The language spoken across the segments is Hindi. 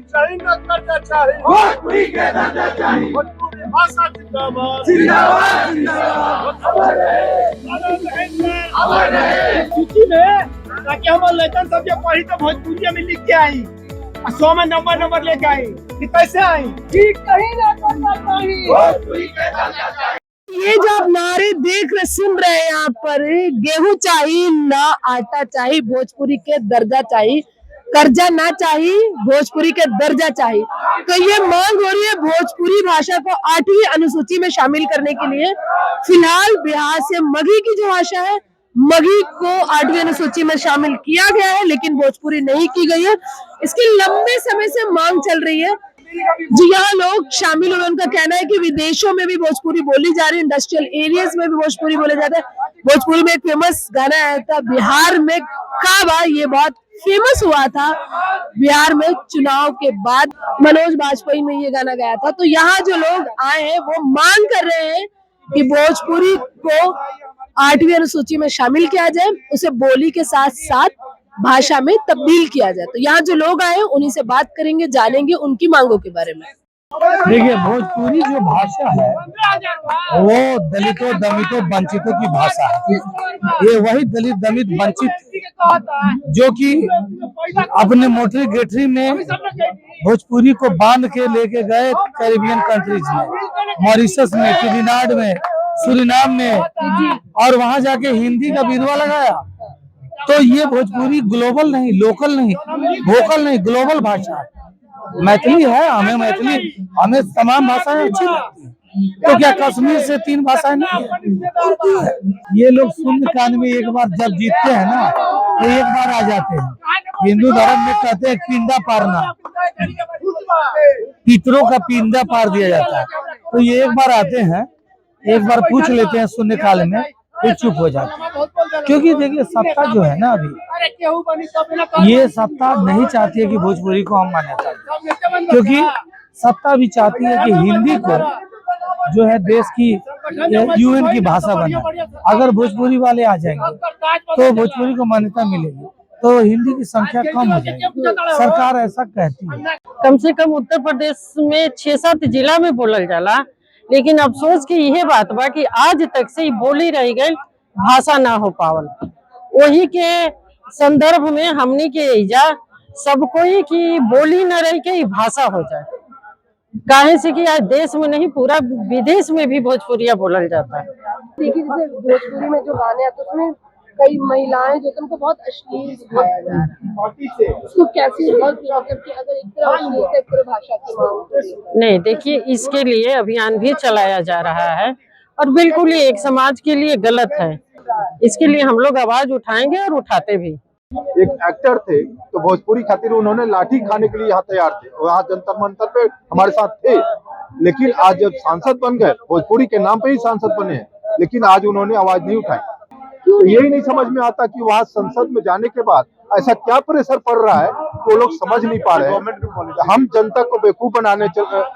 चाहिए ना करना चाहिए, भोजपुरी के दर्जा चाहिए, भोजपुरी भाषा जिंदाबाद जिंदाबाद जिंदाबाद, अमर रहे सर, अमर रहे। सूची में ताकि हम लेकर सब जब पढ़ी तो भोजपुरी में लिख के आई, 100 में नंबर लेके आई कि कैसे आई, ठीक कहीं ना करना चाहिए, भोजपुरी के दर्जा चाहिए। ये जो आप नारे देख रहे सुन रहे हैं यहाँ पर, गेहूं चाहिए ना आटा चाहिए, भोजपुरी के दर्जा चाहिए, कर्जा ना चाहिए, भोजपुरी के दर्जा चाहिए। तो ये मांग हो रही है भोजपुरी भाषा को 8वीं अनुसूची में शामिल करने के लिए। फिलहाल बिहार से मगही की जो भाषा है, मगही को 8वीं अनुसूची में शामिल किया गया है, लेकिन भोजपुरी नहीं की गई है। इसकी लंबे समय से मांग चल रही है। जी, यहाँ लोग शामिल हुए, उनका कहना है कि विदेशों में भी भोजपुरी बोली जा रही है, इंडस्ट्रियल एरियाज में भी भोजपुरी बोले जाते हैं। भोजपुरी में एक फेमस गाना आया था, बिहार में काबा, ये बहुत फेमस हुआ था बिहार में चुनाव के बाद, मनोज बाजपेयी ने ये गाना गाया था। तो यहाँ जो लोग आए हैं वो मांग कर रहे हैं कि भोजपुरी को 8वीं अनुसूची में शामिल किया जाए, उसे बोली के साथ साथ भाषा में तब्दील किया जाए। तो यहाँ जो लोग आए उन्हीं से बात करेंगे, जानेंगे उनकी मांगों के बारे में। देखिए, भोजपुरी जो भाषा है वो दलितों दमितों वंचितों की भाषा है। ये वही दलित दमित वंचित जो कि अपने मोटरी गेटरी में भोजपुरी को बांध के लेके गए कैरिबियन कंट्रीज में, मॉरिशस में, ट्रिनिडाद में, सूरीनाम में, और वहां जाके हिंदी का बिरवा लगाया। तो ये भोजपुरी ग्लोबल नहीं, लोकल नहीं, वोकल नहीं, ग्लोबल भाषा है। मैथिली है, हमें तमाम भाषाएं अच्छी लगती हैं। तो क्या कश्मीर से 3 भाषाएं नहीं है? ये लोग शून्य काल में एक बार जब जीतते हैं ना, तो एक बार आ जाते हैं। हिंदू धर्म में कहते हैं पिंडा पारना, पितरों का पिंडा पार दिया जाता है। तो ये एक बार आते हैं, एक बार पूछ लेते हैं शून्य काल में, फिर चुप हो जाते हैं। क्योंकि देखिए, सत्ता जो है ना, अभी ये सत्ता नहीं चाहती है कि भोजपुरी को हम मान्यता दें, क्योंकि सत्ता भी चाहती है कि हिंदी को जो है देश की UN की भाषा बना। अगर भोजपुरी वाले आ जाएंगे तो भोजपुरी को मान्यता मिलेगी, तो हिंदी की संख्या कम हो जाएगी। सरकार ऐसा कहती है। कम से कम उत्तर प्रदेश में 6-7 जिला में बोलल जाला, लेकिन अफसोस की यह बात बा कि आज तक से बोली रह गई, भाषा ना हो पावल। वही के संदर्भ में हमनी के इजा सब कोई की बोली न रह के भाषा हो जाए, काहे से कि आज देश में नहीं पूरा विदेश में भी भोजपुरिया बोलल जाता है। देखिए, जैसे भोजपुरी में जो गाने आते हैं उसमें कई महिलाएं जो उनको बहुत अश्लील दिखाया जा रहा है, उसको कैसे अगर एक तरह अश्लील से एक तरह भाषा की मांग नहीं, देखिए, इसके लिए अभियान भी चलाया जा रहा है और बिल्कुल ये एक समाज के लिए गलत है। इसके लिए हम लोग आवाज उठाएंगे और उठाते भी। एक एक्टर थे, तो भोजपुरी खातिर उन्होंने लाठी खाने के लिए यहाँ तैयार थे, वहाँ जंतर मंतर पे हमारे साथ थे। लेकिन आज जब सांसद बन गए, भोजपुरी के नाम पे ही सांसद बने हैं, लेकिन आज उन्होंने आवाज नहीं उठाई। तो यही नहीं समझ में आता कि वहाँ संसद में जाने के बाद ऐसा क्या प्रेशर पड़ रहा है, वो लोग समझ नहीं पा रहे हैं। हम जनता को बेवकूफ बनाने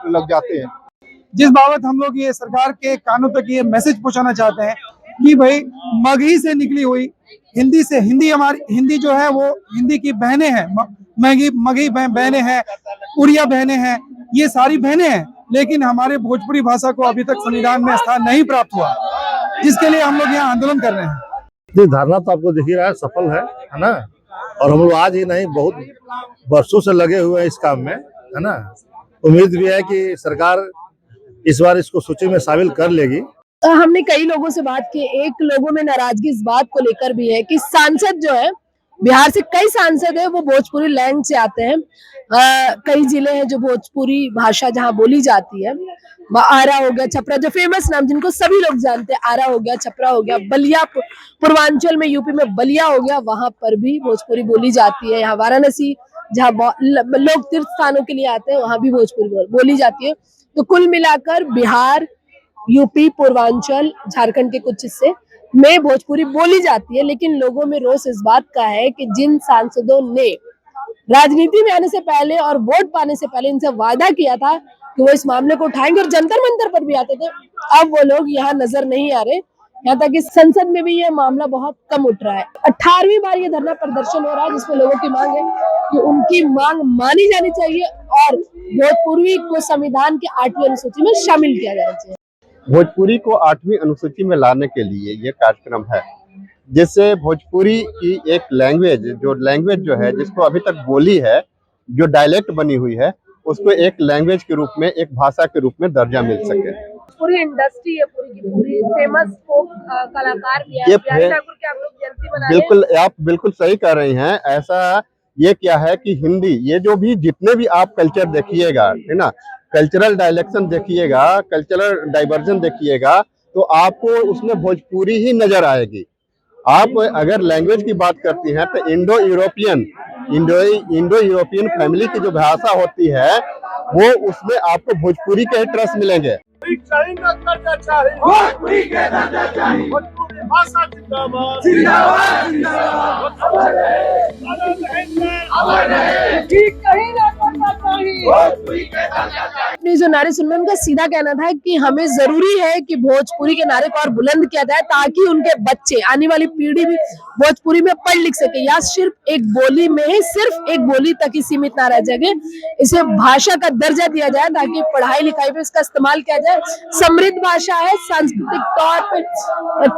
लग जाते हैं। जिस बाबत हम लोग ये सरकार के कानों तक ये मैसेज पहुंचाना चाहते हैं कि भाई, मगही से निकली हुई हिंदी से, हिंदी जो है वो हिंदी की बहनें हैं, मगही बहनें हैं, उड़िया बहनें हैं, ये सारी बहनें हैं, लेकिन हमारे भोजपुरी भाषा को अभी तक संविधान में स्थान नहीं प्राप्त हुआ, जिसके लिए हम लोग यहाँ आंदोलन कर रहे हैं। ये धरना तो आपको दिख ही रहा है, सफल है ना। और हम लोग आज ही नहीं, बहुत वर्षों से लगे हुए हैं इस काम में, है ना। उम्मीद भी है कि सरकार इस बार इसको सूची में शामिल कर लेगी। हमने कई लोगों से बात की, एक लोगों में नाराजगी इस बात को लेकर भी है कि सांसद जो है, बिहार से कई सांसद है वो भोजपुरी लैंड से आते हैं। कई जिले हैं जो भोजपुरी भाषा जहाँ बोली जाती है, आरा हो गया, छपरा, जो फेमस नाम जिनको सभी लोग जानते हैं, आरा हो गया, छपरा हो गया, बलिया, पूर्वांचल में यूपी में बलिया हो गया, वहां पर भी भोजपुरी बोली जाती है। यहाँ वाराणसी जहाँ लोग तीर्थ स्थानों के लिए आते हैं, वहां भी भोजपुरी बोली जाती है। तो कुल मिलाकर बिहार, यूपी, पूर्वांचल, झारखंड के कुछ हिस्से में भोजपुरी बोली जाती है। लेकिन लोगों में रोष इस बात का है कि जिन सांसदों ने राजनीति में आने से पहले और वोट पाने से पहले इनसे वादा किया था कि वो इस मामले को उठाएंगे और जंतर मंतर पर भी आते थे, अब वो लोग यहाँ नजर नहीं आ रहे। यहाँ तक कि संसद में भी ये मामला बहुत कम उठ रहा है। 18वीं बार ये धरना प्रदर्शन हो रहा है, जिसमें लोगों की मांग है कि उनकी मांग मानी जानी चाहिए और भोजपुरी को संविधान के 8वीं अनुसूची में शामिल किया जाना चाहिए। भोजपुरी को 8वीं अनुसूची में लाने के लिए ये कार्यक्रम है, जिससे भोजपुरी की एक लैंग्वेज जो है जिसको अभी तक बोली है, जो डायलेक्ट बनी हुई है, उसको एक लैंग्वेज के रूप में, एक भाषा के रूप में दर्जा मिल सके। पूरी इंडस्ट्री है, पूरी की पूरी फेमस फोक कलाकार भी है। ये बिहारी ठाकुर की आप लोग जयंती मना रहे हैं। बिल्कुल, आप बिल्कुल सही कह रही हैं। ऐसा ये क्या है कि हिंदी, ये जो भी जितने भी आप कल्चर देखिएगा, है ना, कल्चरल डायलेक्शन देखिएगा, कल्चरल डाइवर्जन देखिएगा, तो आपको उसमें भोजपुरी ही नजर आएगी। आप अगर लैंग्वेज की बात करती हैं तो इंडो यूरोपियन फैमिली की जो भाषा होती है, वो उसमें आपको भोजपुरी के ट्रस्ट मिलेंगे। भोजपुरी के दर्जा चाहिए। भोजपुरी भाषा जिंदाबाद जिंदाबाद जिंदाबाद। अमर रहे, अमर रहे। ठीक कहीं ना करना चाहिए। भोजपुरी के दर्जा चाहिए। अपने जो नारे सुन रहे हैं, उनका सीधा कहना था कि हमें जरूरी है कि भोजपुरी के नारे को और बुलंद किया जाए, ताकि उनके बच्चे, आने वाली पीढ़ी भी भोजपुरी में पढ़ लिख सके, या सिर्फ एक बोली में ही, सिर्फ एक बोली तक ही सीमित ना रह जाए। इसे भाषा का दर्जा दिया जाए, ताकि पढ़ाई लिखाई में इसका इस्तेमाल किया जाए। समृद्ध भाषा है, सांस्कृतिक तौर पे,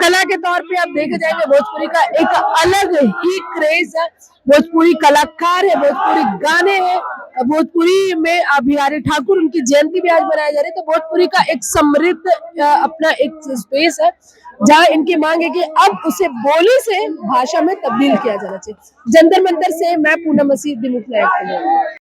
कला के तौर पे आप देखे जाएंगे भोजपुरी का एक अलग ही क्रेज है। भोजपुरी कलाकार है, भोजपुरी गाने हैं, भोजपुरी में बिहारी ठाकुर, उनकी जयंती भी आज मनाई जा रही है। तो भोजपुरी का एक समृद्ध अपना एक स्पेस है, जहाँ इनकी मांग है कि अब उसे बोली से भाषा में तब्दील किया जाना चाहिए। जंतर मंतर से मैं पूनम मसीह दिमुख नायक।